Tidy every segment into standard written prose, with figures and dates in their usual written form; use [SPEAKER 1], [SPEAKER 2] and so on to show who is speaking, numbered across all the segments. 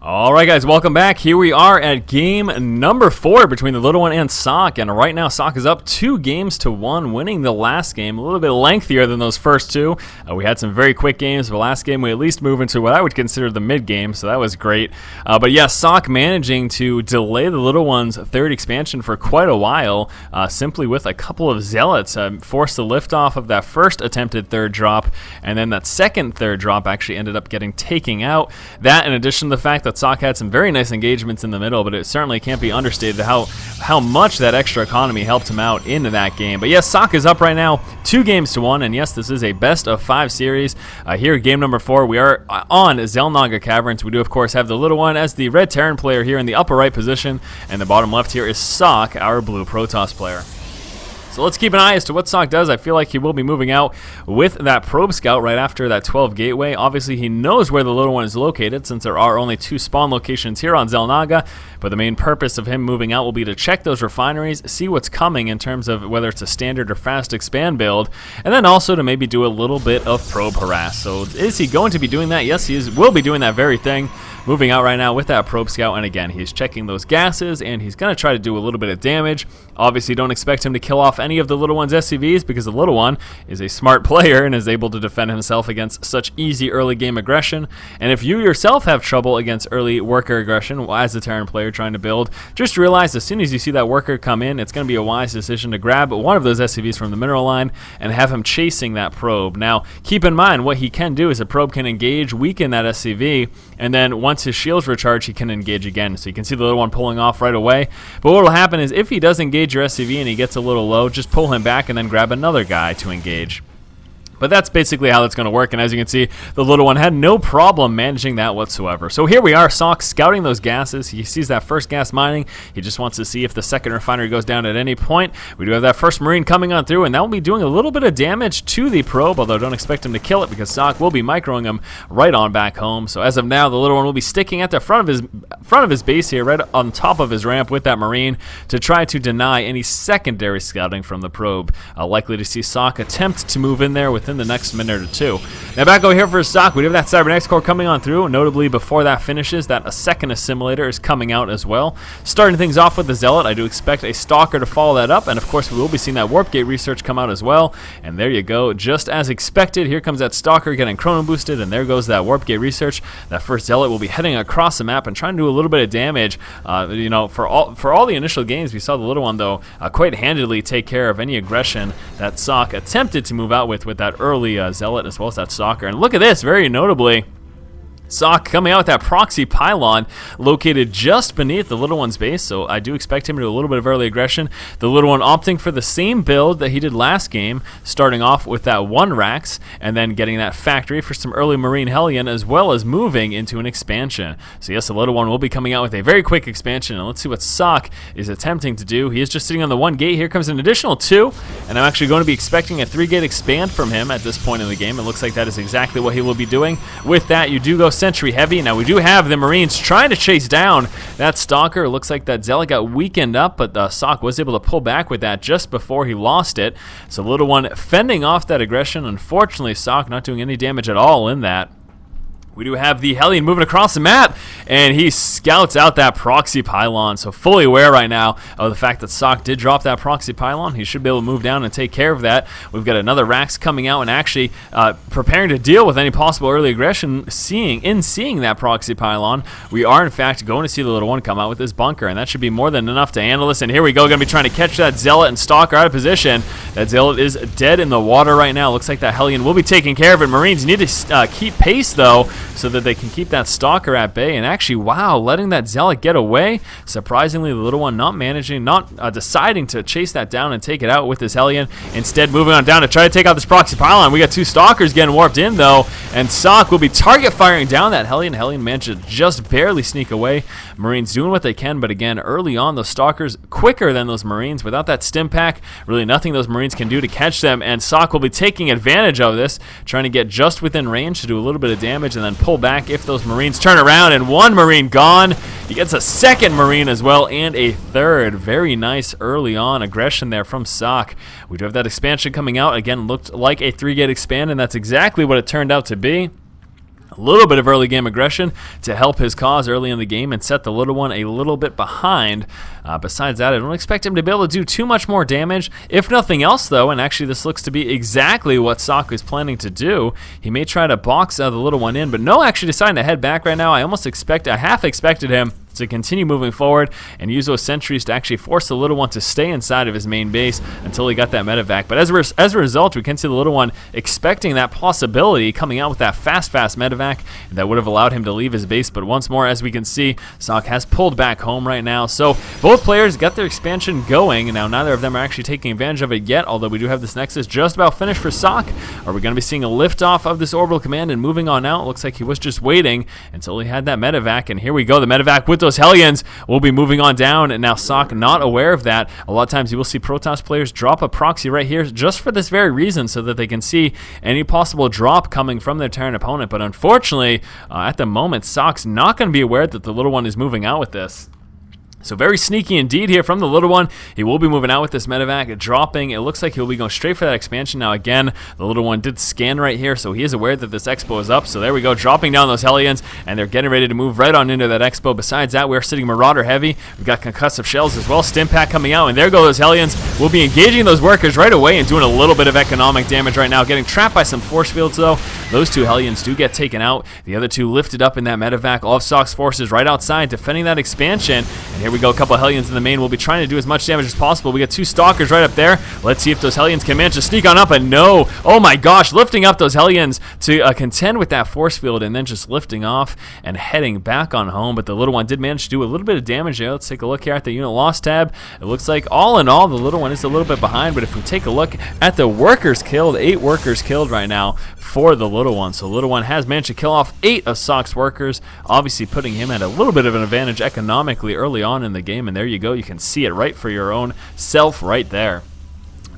[SPEAKER 1] Alright guys, welcome back. Here we are at game number 4 between the little one and Socke, and right now Socke is up 2-1, winning the last game. A little bit lengthier than those first two. We had some very quick games, but last game we at least moved into what I would consider the mid-game, so that was great. But yeah, Socke managing to delay the little one's third expansion for quite a while, simply with a couple of zealots, forced the lift off of that first attempted third drop, and then that second third drop actually ended up getting taken out. That, in addition to the fact that Socke had some very nice engagements in the middle, but it certainly can't be understated how much that extra economy helped him out into that game. But yes, Socke is up right now 2-1, and yes, this is a best of 5 series. Here, game number 4, we are on Zelnaga Caverns. We do, of course, have the little one as the red Terran player here in the upper right position, and the bottom left here is Socke, our blue Protoss player. So let's keep an eye as to what Socke does. I feel like he will be moving out with that probe scout right after that 12 gateway. Obviously, he knows where the little one is located since there are only 2 spawn locations here on Zelnaga, but the main purpose of him moving out will be to check those refineries, see what's coming in terms of whether it's a standard or fast expand build, and then also to maybe do a little bit of probe harass. So is he going to be doing that? Yes, will be doing that very thing. Moving out right now with that probe scout, and again, he's checking those gases, and he's going to try to do a little bit of damage. Obviously, don't expect him to kill off any of the little one's SCVs because the little one is a smart player and is able to defend himself against such easy early game aggression. And if you yourself have trouble against early worker aggression as a Terran player trying to build, just realize as soon as you see that worker come in, it's going to be a wise decision to grab one of those SCVs from the mineral line and have him chasing that probe. Now, keep in mind what he can do is a probe can engage, weaken that SCV, and then once his shields recharge, he can engage again. So you can see the little one pulling off right away. But what will happen is if he does engage your SCV and he gets a little low, just pull him back and then grab another guy to engage. But that's basically how that's going to work, and as you can see, the little one had no problem managing that whatsoever. So here we are, Socke scouting those gases. He sees that first gas mining. He just wants to see if the second refinery goes down at any point. We do have that first Marine coming on through, and that will be doing a little bit of damage to the probe, although don't expect him to kill it because Socke will be microing him right on back home. So as of now, the little one will be sticking at the front of his base here, right on top of his ramp with that Marine to try to deny any secondary scouting from the probe. Likely to see Socke attempt to move in there within the next minute or two. Now back over here for Socke, we do have that Cybernetics core coming on through. Notably, before that finishes, that a second assimilator is coming out as well. Starting things off with the Zealot, I do expect a Stalker to follow that up, and of course we will be seeing that Warp Gate research come out as well. And there you go, just as expected, here comes that Stalker getting chrono boosted, and there goes that Warp Gate research. That first Zealot will be heading across the map and trying to do a little bit of damage. You know, for all the initial games, we saw the little one though quite handedly take care of any aggression that Socke attempted to move out with that early Zealot as well as that Stalker. And look at this, very notably, Socke coming out with that proxy pylon located just beneath the little one's base, so I do expect him to do a little bit of early aggression. The little one opting for the same build that he did last game, starting off with that 1 Rax and then getting that factory for some early Marine Hellion as well as moving into an expansion. So yes, the little one will be coming out with a very quick expansion, and let's see what Socke is attempting to do. He is just sitting on the 1 gate. Here comes an additional 2, and I'm actually going to be expecting a 3-gate expand from him at this point in the game. It looks like that is exactly what he will be doing. With that, you do go Sentry Heavy. Now we do have the Marines trying to chase down that Stalker. It looks like that Zealot got weakened up, but Socke was able to pull back with that just before he lost it. So little one fending off that aggression. Unfortunately, Socke not doing any damage at all in that. We do have the Hellion moving across the map, and he scouts out that proxy pylon. So fully aware right now of the fact that Socke did drop that proxy pylon. He should be able to move down and take care of that. We've got another Rax coming out and actually preparing to deal with any possible early aggression. Seeing that proxy pylon, we are in fact going to see the little one come out with his bunker, and that should be more than enough to handle this. And here we go, going to be trying to catch that Zealot and Stalker out of position. That Zealot is dead in the water right now. Looks like that Hellion will be taking care of it. Marines need to keep pace though, so that they can keep that Stalker at bay, and actually, wow, letting that Zealot get away. Surprisingly, the little one not deciding to chase that down and take it out with his Hellion. Instead, moving on down to try to take out this proxy pylon. We got 2 Stalkers getting warped in though, and Socke will be target firing down that Hellion. Hellion managed to just barely sneak away. Marines doing what they can, but again, early on, those Stalkers quicker than those Marines. Without that stim pack, really nothing those Marines can do to catch them, and Socke will be taking advantage of this, trying to get just within range to do a little bit of damage and then pull back if those Marines turn around. And 1 Marine gone. He gets a 2nd Marine as well and a 3rd. Very nice early on aggression there from Socke. We do have that expansion coming out. Again, looked like a 3-gate expand, and that's exactly what it turned out to be. A little bit of early game aggression to help his cause early in the game and set the little one a little bit behind. Besides that, I don't expect him to be able to do too much more damage. If nothing else, though, and actually this looks to be exactly what Socke is planning to do, he may try to box the little one in, but no, actually deciding to head back right now. I half expected him to continue moving forward and use those sentries to actually force the little one to stay inside of his main base until he got that medevac. But as a result, we can see the little one expecting that possibility, coming out with that fast medevac that would have allowed him to leave his base. But once more, as we can see, Socke has pulled back home right now. So both players got their expansion going, and now neither of them are actually taking advantage of it yet, although we do have this Nexus just about finished for Socke. Are we going to be seeing a liftoff of this orbital command and moving on out? It looks like he was just waiting until he had that medevac, and here we go, the medevac with those Hellions will be moving on down, and now Socke not aware of that. A lot of times you will see Protoss players drop a proxy right here just for this very reason, so that they can see any possible drop coming from their Terran opponent. But unfortunately, at the moment, Socke's not going to be aware that the little one is moving out with this. So very sneaky indeed here from the little one. He will be moving out with this medevac, dropping. It looks like he'll be going straight for that expansion. Now again, the little one did scan right here, so he is aware that this expo is up. So there we go, dropping down those Hellions, and they're getting ready to move right on into that expo. Besides that, we're sitting Marauder heavy. We've got concussive shells as well, stim pack coming out, and there go those Hellions. We'll be engaging those workers right away and doing a little bit of economic damage right now. Getting trapped by some force fields though. Those two Hellions do get taken out. The other two lifted up in that medevac. All of Socke's forces right outside defending that expansion. And here we go, a couple of Hellions in the main. We'll be trying to do as much damage as possible. We got two Stalkers right up there. Let's see if those Hellions can manage to sneak on up, and no. Oh my gosh, lifting up those Hellions to contend with that force field, and then just lifting off and heading back on home. But the little one did manage to do a little bit of damage there. Let's take a look here at the unit loss tab. It looks like all in all, the little one is a little bit behind, but if we take a look at the workers killed, 8 workers killed right now for the little one. So little one has managed to kill off 8 of Socke's workers, obviously putting him at a little bit of an advantage economically early on in the game. And there you go, you can see it right for your own self right there.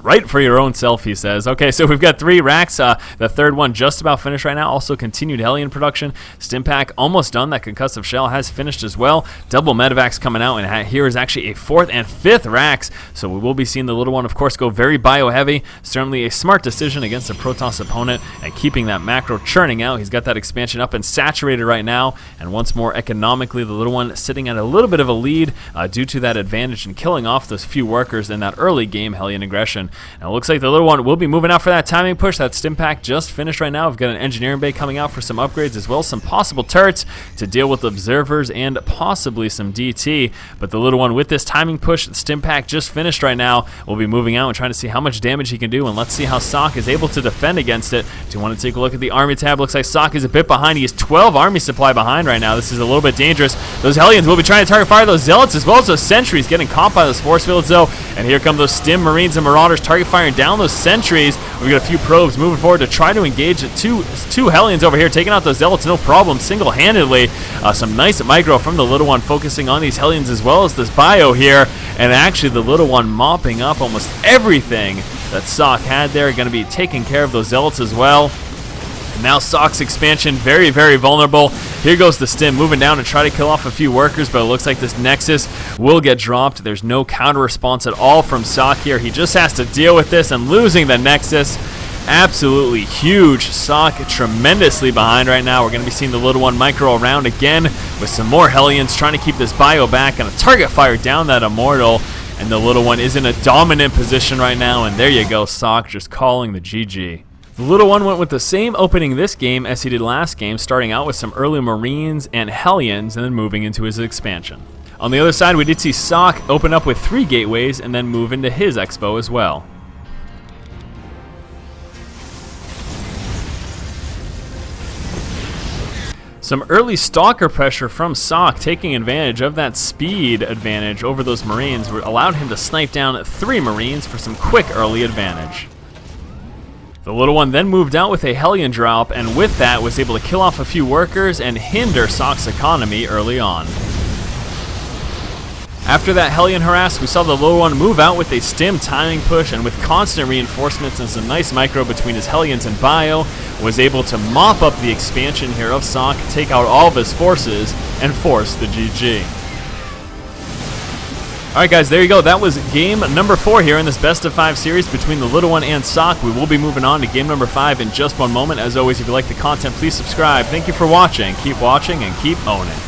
[SPEAKER 1] Right for your own self, he says. Okay, so we've got 3 racks. The third one just about finished right now. Also continued Hellion production. Stimpack almost done. That concussive shell has finished as well. Double medevacs coming out, and here is actually a 4th and 5th racks. So we will be seeing the little one, of course, go very bio-heavy. Certainly a smart decision against a Protoss opponent and keeping that macro churning out. He's got that expansion up and saturated right now. And once more, economically, the little one sitting at a little bit of a lead due to that advantage and killing off those few workers in that early game Hellion aggression. Now it looks like the little one will be moving out for that timing push. That stim pack just finished right now. We've got an engineering bay coming out for some upgrades, as well as some possible turrets to deal with observers and possibly some DT. But the little one with this timing push, the stim pack just finished right now, will be moving out and trying to see how much damage he can do. And let's see how Socke is able to defend against it. Do you want to take a look at the army tab? Looks like Socke is a bit behind. He is 12 army supply behind right now. This is a little bit dangerous. Those Hellions will be trying to target fire those Zealots, as well as those sentries, getting caught by those force fields though. And here come those stim Marines and Marauders target firing down those sentries. We've got a few probes moving forward to try to engage two Hellions over here, taking out those Zealots no problem, single-handedly. Some nice micro from the little one, focusing on these Hellions as well as this bio here. And actually the little one mopping up almost everything that Socke had there. Going to be taking care of those Zealots as well. Now Socke's expansion very, very vulnerable. Here goes the stim moving down to try to kill off a few workers, but it looks like this Nexus will get dropped. There's no counter response at all from Socke here. He just has to deal with this, and losing the Nexus, absolutely huge. Socke tremendously behind right now. We're going to be seeing the little one micro around again with some more Hellions trying to keep this bio back, and a target fire down that Immortal. And the little one is in a dominant position right now, and there you go, Socke just calling the GG. The little one went with the same opening this game as he did last game, starting out with some early Marines and Hellions and then moving into his expansion. On the other side, we did see Socke open up with 3 gateways and then move into his expo as well. Some early Stalker pressure from Socke, taking advantage of that speed advantage over those Marines, allowed him to snipe down 3 Marines for some quick early advantage. The little one then moved out with a Hellion drop, and with that was able to kill off a few workers and hinder Socke's economy early on. After that Hellion harass, we saw the little one move out with a stim timing push, and with constant reinforcements and some nice micro between his Hellions and bio, was able to mop up the expansion here of Socke, take out all of his forces, and force the GG. Alright guys, there you go. That was game number 4 here in this best of 5 series between the little one and Socke. We will be moving on to game number 5 in just one moment. As always, if you like the content, please subscribe. Thank you for watching. Keep watching and keep owning.